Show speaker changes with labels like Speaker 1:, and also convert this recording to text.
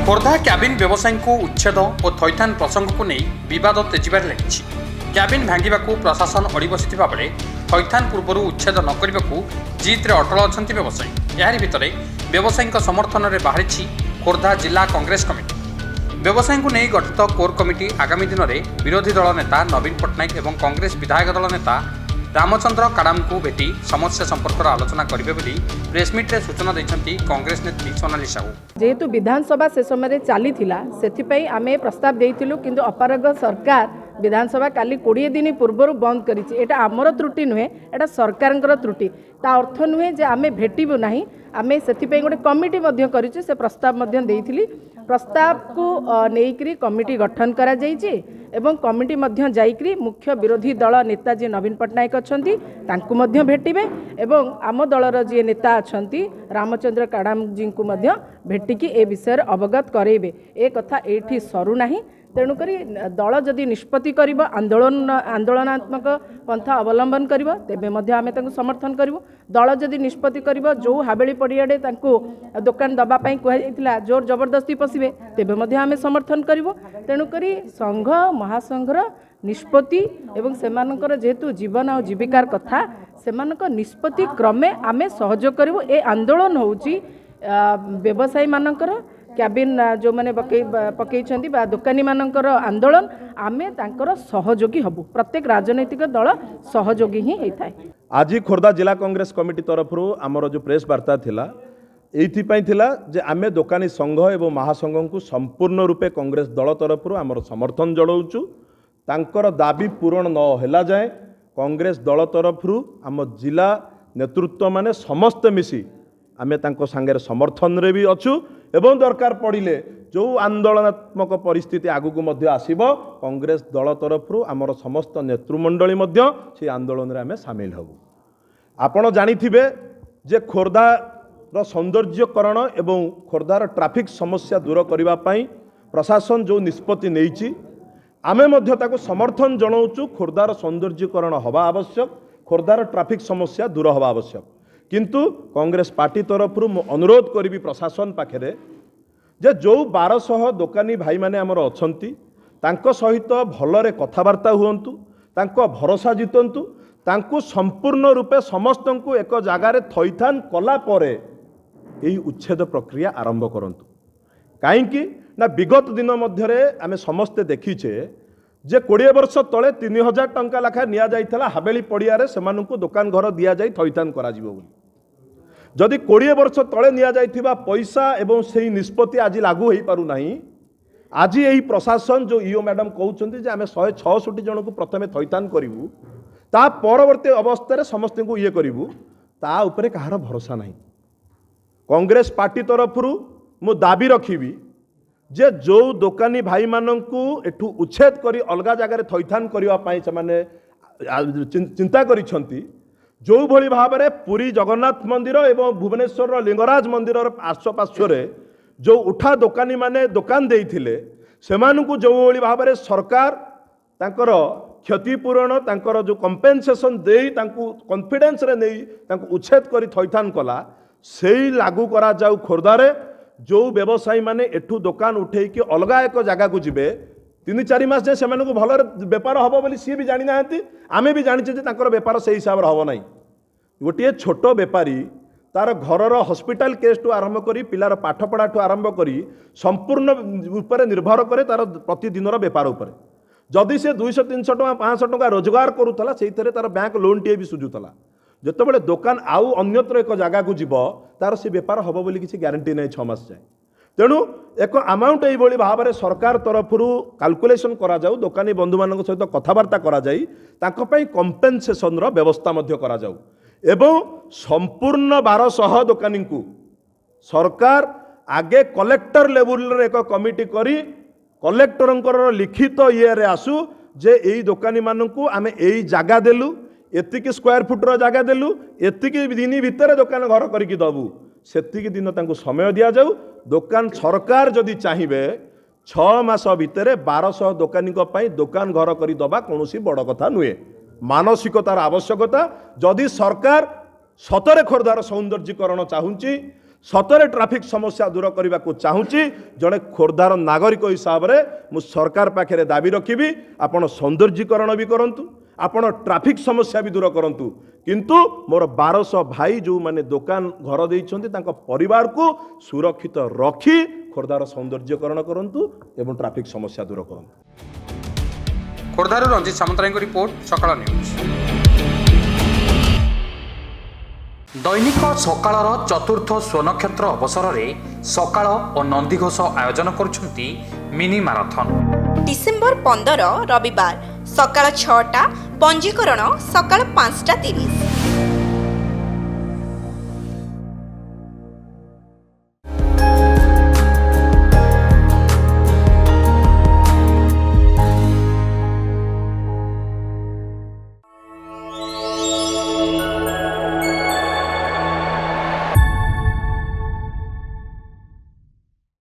Speaker 1: Khordha cabin व्यवसायी को उच्छेद और थैथान प्रसंग को नहीं बद तेजिबार लगी। क्याबिन भांगा प्रशासन अड़ी बसी बेले थैथान पूर्व उच्छेद न करने को जिद्रे अटल अच्छा व्यवसायी। यार भितर व्यवसायी समर्थन में बाहरी खोर्धा जिला कांग्रेस कमिटी। व्यवसायी को नहीं गठित कोर कमिटी आगामी दिन में विरोधी दल नेता नवीन पट्टनायक और कांग्रेस विधायक दल नेता रामचंद्र काडाम को भेटी समस्या संपर्क आलोचना करेंगे प्रेसमिट्रे सूचना देते कांग्रेस नेत्री सोनाली साहू।
Speaker 2: जेहेतु विधानसभा से समय चली से आम प्रस्ताव देइथिलु किंतु अपारग सरकार विधानसभा काली 20 दिन पूर्व बंद करिछि। एटा आमर त्रुटि नुहे, एटा सरकारंकर त्रुटि। ता अर्थ नुहे जे आमे भेटिबु नाही। आमे सेथिपई गोटे कमिटी मध्य करिछि, से प्रस्ताव मध्य देइथिली। प्रस्ताव को नेइकरी कमिटी गठन करा जाइछि एवं कमिटी मध्य जाइकरी मुख्य विरोधी दल नेता जी नवीन पट्टनायक अछंती तांकु मध्य भेटिबे एवं आम दलर जी नेता अछंती रामचंद्र काडाम जी को मध्य भेटिकी ए विषय अवगत करेबे। ए कथा एठी सरू नाही। तेणुक दल जदि निष्पत्ति कर आंदोलनात्मक पंथा अवलंबन कर तेबे मध्य आमे तांको समर्थन करूँ। दल जदि निष्पत्ति कर जो हाबेली पड़ियाडे तांको दुकान दबापाई कहला जोर जबरदस्ती पशिबे तेबे मध्य आमे समर्थन करूँ। तेणुक संघ महासंघर निष्पत्ति एवं सेमानकर जेहेतु जीवन और जीविकार कथा सेमानक निष्पत्ति क्रमे आमे सहयोग करूँ। ए आंदोलन होउची व्यवसायी मानकर क्याबिन जो मैंने पकई दुकानी मानकर आंदोलन आमे तांकर सहयोगी हबु। प्रत्येक राजनैतिक दल सहयोगी ही होता है।
Speaker 3: आज खोर्धा जिला कांग्रेस कमिटी तरफ आमर जो प्रेस वार्ता थिला एइथिपाई थिला जे आमे दुकानी संघ एवं महासंघ को संपूर्ण रूपे कांग्रेस दल तरफ आमर समर्थन जणाउछु। तांकर दाबी पूरण न होला जाए कांग्रेस दल तरफ आम जिला नेतृत्व माने समस्त मिसी आमे तांको सांगे समर्थन रे भी अच्छु एवं दरकार पड़िले जो आंदोलनात्मक परिस्थिति आगु मध्य आसीबो कांग्रेस दल तरफ आमर समस्त नेतृमंडली मध्य से आंदोलन रे आमे शामिल हबु। आपण जानिथिबे जे खोर्धार सौंदर्यकरण एवं खोर्धार ट्राफिक समस्या दूर करबा पई प्रशासन जो निष्पत्ति नेइछि आमे मध्य ताको समर्थन जणाउछु। खोर्धार सौंदर्यकरण हवा आवश्यक, खोर्धार ट्राफिक समस्या दूर हवा आवश्यक। किंतु कांग्रेस पार्टी तरफ अनुरोध करी प्रशासन पाखे जे जो 1200 दुकानी भाई माने आमर अछंती तांको सहित भलरे कथबार्ता हुअंतु, तांको भरोसा जितंतु, तांको संपूर्ण रूपे समस्त को एक जगार थैथान कला परे यही उच्छेद प्रक्रिया आरंभ करंतु। काईकि ना विगत दिन मध्यरे आमे समस्ते देखीचे जे 20 वर्ष तले 3000 टंका लाखा निया जाइथला हाबेली पड़ियारे सेमानकु दुकान घर दिया जाई थैथान करा जिवो बोली। जदि 20 वर्ष तले निया जाइथिबा पैसा एवं सेही निष्पत्ति आज लागू होई पारु नाही। आज यही प्रशासन जो ईओ मैडम कहउछन्ती जे आमे 166 जन को प्रथमे थैथान करिवु ता परवर्ती अवस्था रे समस्त को ये करिवु ता उपरे कहार भरोसा नाही। कांग्रेस पार्टी तरफरु मु दाबी रखिबी जे जो दुकानी भाई माननकु एठू उच्छेद करी अलगा जगह थैथान करबा पई से माने चिंता करिसंती। जो भली भाव में पुरी जगन्नाथ मंदिर एवं भुवनेश्वर लिंगराज मंदिर आश्वपार्श्वर जो उठा दुकानी माने दुकान देइथिले सेमानकु जो भली भाव में सरकार तांकर क्षतिपूरण तांकर जो कंपेनसेशन देई तांकु कॉन्फिडेंस रे नहीं तांकु उच्छेद करी थैथान कला सेही लागू करा जाऊ। खोर्धारे जो व्यवसायी माने एठू दुकान उठे कि अलगा एक जगह को जिबे 3-4 मास जे सेमानकु भलर बेपार हबो बोली सी भी जानि नाहंती। आमे भी जानिछे जे तांकर बेपार से हिसाब रे हबो नाही। गोटे छोट बेपारी तार घरर हॉस्पिटल केस टू आरंभ करी पिलार पाठपढ़ा ठू आरंभ करी संपूर्ण रूप निर्भर करे तार प्रतिदिनर बेपार उपरे। जदि से 200-300 टका 500 टका रोजगार करूला से तार बैंक लोन टे भी सुझुला। जितेबाला दुकान आउ अन्यत्र एक जगह को जीव तार से बेपार हम बोली किसी ग्यारंटी नहीं 6 मास जाए। तेणु एक अमाउंट यही भाव में सरकार तरफ कैलकुलेशन करा जाऊ दुकानी बंधु मान सहित कथबार्ता करा जाई तांको पई कंपेनसेशन रो व्यवस्था मध्य करा जाऊ एवं संपूर्ण 1200 दुकानी को सरकार आगे कलेक्टर लेवल रे एक कमिटी करी कलेक्टर लिखित ये रे आसु जे एई दुकानी मानकु आमे एई जगह देलु एतिकी स्क्वायर फुटर जगह देलु एतिकी दिन भितर दुकान घर करके दबु सेतिकी दिन तांको समय दिया जाऊ। दुकान सरकार जदि चाहिए 6 मास भितर 1200 दुकानी दुकान घर कर दबा कौन बड़ कथा नुहे। मानसिकतार आवश्यकता जदि सरकार सतरे खोर्धार सौंदर्यीकरण चाहूँगी सतरे ट्राफिक समस्या दूर करने को चाहूँगी जड़े खोर्धार नागरिक हिसाब से मुझ सरकार पाखे दाबी रखी आपण सौंदर्यीकरण भी करूँ आपण ट्राफिक समस्या भी दूर करूँ किंतु मोर 1200 भाई जो माने दुकान घर देइछन्ति तांको परिवार को सुरक्षित रखी खोर्धार सौंदर्यीकरण करूँ एवं ट्राफिक समस्या दूर करूँ।
Speaker 1: खोर्धारू रंजित सामंतराय रिपोर्ट सकाळ न्यूज। दैनिक सकाळर चतुर्थ स्वनक्षत्र अवसर में सकाळ और नंदीघोष आयोजन करुछंती मिनी माराथन।
Speaker 4: डिसेम्बर 15 रविवार सकाळ 6टा पंजीकरण सकाळ 5:30।